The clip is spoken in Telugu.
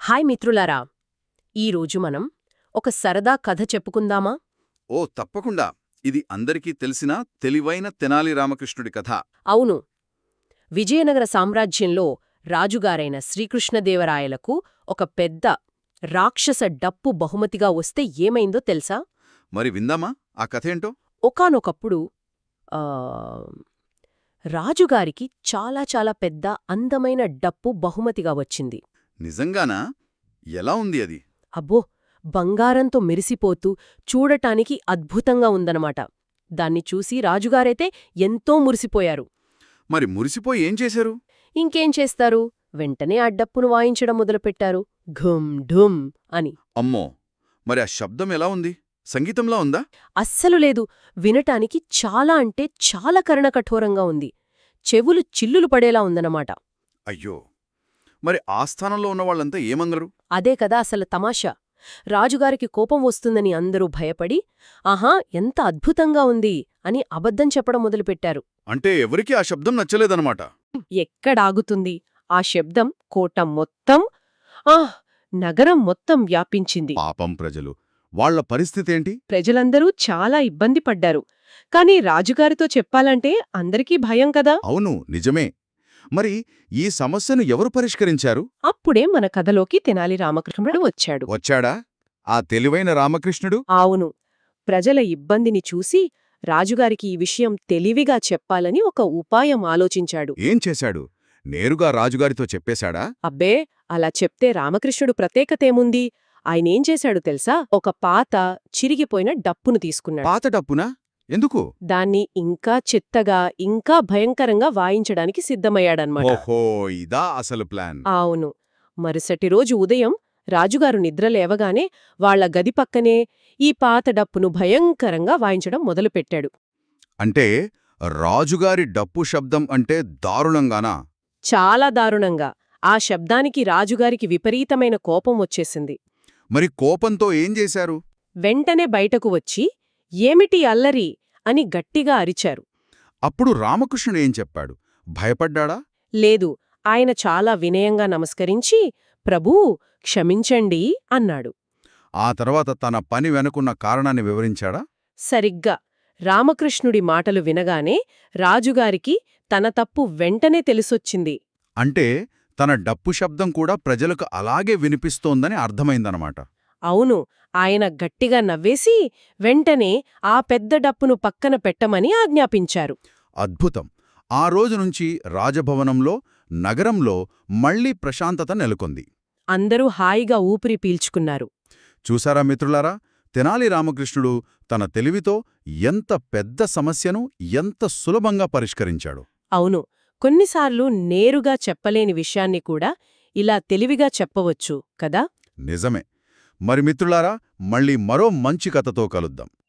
హాయ్ మిత్రులారా, ఈరోజు మనం ఒక సరదా కథ చెప్పుకుందామా? ఓ తప్పకుండా. ఇది అందరికీ తెలిసిన తెలివైన తెనాలి రామకృష్ణుడి కథ. అవును. విజయనగర సామ్రాజ్యంలో రాజుగారైన శ్రీకృష్ణదేవరాయలకు ఒక పెద్ద రాక్షస డప్పు బహుమతిగా వస్తే ఏమైందో తెలుసా? మరి విందామా ఆ కథేంటో? ఒకానొకప్పుడు ఆ, రాజుగారికి చాలా చాలా పెద్ద అందమైన డప్పు బహుమతిగా వచ్చింది. నిజంగానా? ఎలా ఉంది అది? అబ్బో, బంగారంతో మెరిసిపోతూ చూడటానికి అద్భుతంగా ఉందనమాట. దాన్ని చూసి రాజుగారైతే ఎంతో మురిసిపోయారు. మరి మురిసిపోయి ఏం చేశారు? ఇంకేం చేస్తారు, వెంటనే ఆ డప్పును వాయించడం మొదలుపెట్టారు. ఘుమ్ ఢుమ్ అని. అమ్మో! మరి ఆ శబ్దం ఎలా ఉంది? సంగీతంలా ఉందా? అస్సలు లేదు. వినటానికి చాలా అంటే చాలా కఠోరంగా ఉంది. చెవులు చిల్లులు పడేలా ఉందన్నమాట. అయ్యో! మరి ఆ స్థానంలో ఉన్నవాళ్లంతా ఏమన్నారు? అదే కదా అసలు తమాషా. రాజుగారికి కోపం వస్తుందని అందరూ భయపడి, ఆహా, ఎంత అద్భుతంగా ఉంది అని అబద్ధం చెప్పడం మొదలుపెట్టారు. అంటే ఎవరికీ ఆ శబ్దం నచ్చలేదన్నమాట. ఎక్కడాగుతుంది? ఆ శబ్దం కోట మొత్తం, నగరం మొత్తం వ్యాపించింది. పాపం ప్రజలు. వాళ్ల పరిస్థితేంటి? ప్రజలందరూ చాలా ఇబ్బంది పడ్డారు. కాని రాజుగారితో చెప్పాలంటే అందరికీ భయం కదా. అవును, నిజమే. మరి ఈ సమస్యను ఎవరు పరిష్కరించారు? అప్పుడే మన కథలోకి తెనాలి రామకృష్ణుడు వచ్చాడు. వచ్చాడా ఆ తెలివైన రామకృష్ణుడు? అవును. ప్రజల ఇబ్బందిని చూసి రాజుగారికి ఈ విషయం తెలివిగా చెప్పాలని ఒక ఉపాయం ఆలోచించాడు. ఏం చేశాడు? నేరుగా రాజుగారితో చెప్పేశాడా? అబ్బే, అలా చెప్తే రామకృష్ణుడు ప్రత్యేకతేముంది? ఆయనేం చేశాడు తెలుసా? ఒక పాత చిరిగిపోయిన డప్పును తీసుకున్నాడు. పాత డప్పునా? ఎందుకు? దాన్ని ఇంకా చిత్తగా, ఇంకా భయంకరంగా వాయించడానికి సిద్ధమయ్యాడన్మాట. ఓహో, ఇదా అసలు ప్లాన్? అవును. మరుసటి రోజు ఉదయం రాజుగారు నిద్ర లేవగానే వాళ్ల గది పక్కనే ఈ పాత డప్పును భయంకరంగా వాయించడం మొదలుపెట్టాడు. అంటే రాజుగారి డప్పు శబ్దం అంటే దారుణంగానా? చాలా దారుణంగా. ఆ శబ్దానికి రాజుగారికి విపరీతమైన కోపం వచ్చేసింది. మరి కోపంతో ఏం చేశారు? వెంటనే బయటకు వచ్చి, ఏమిటి అల్లరి అని గట్టిగా అరిచారు. అప్పుడు రామకృష్ణుడు ఏం చెప్పాడు? భయపడ్డాడా? లేదు, ఆయన చాలా వినయంగా నమస్కరించి, ప్రభూ, క్షమించండి అన్నాడు. ఆ తర్వాత తన పని వెనుకున్న కారణాన్ని వివరించాడా? సరిగ్గా. రామకృష్ణుడి మాటలు వినగానే రాజుగారికి తన తప్పు వెంటనే తెలిసొచ్చింది. అంటే తన డప్పు శబ్దం కూడా ప్రజలకు అలాగే వినిపిస్తోందని అర్థమైందనమాట. అవును. ఆయన గట్టిగా నవ్వేసి వెంటనే ఆ పెద్ద డప్పును పక్కన పెట్టమని ఆజ్ఞాపించారు. అద్భుతం. ఆ రోజు నుంచి రాజభవనంలో, నగరంలో మళ్లీ ప్రశాంతత నెలకొంది. అందరూ హాయిగా ఊపిరి పీల్చుకున్నారు. చూసారా మిత్రులారా, తెనాలి రామకృష్ణుడు తన తెలివితో ఎంత పెద్ద సమస్యను ఎంత సులభంగా పరిష్కరించాడు. అవును. కొన్నిసార్లు నేరుగా చెప్పలేని విషయాన్ని కూడా ఇలా తెలివిగా చెప్పవచ్చు కదా. నిజమే. మరి మిత్రులారా, మళ్ళీ మరో మంచి కథతో కలుద్దాం.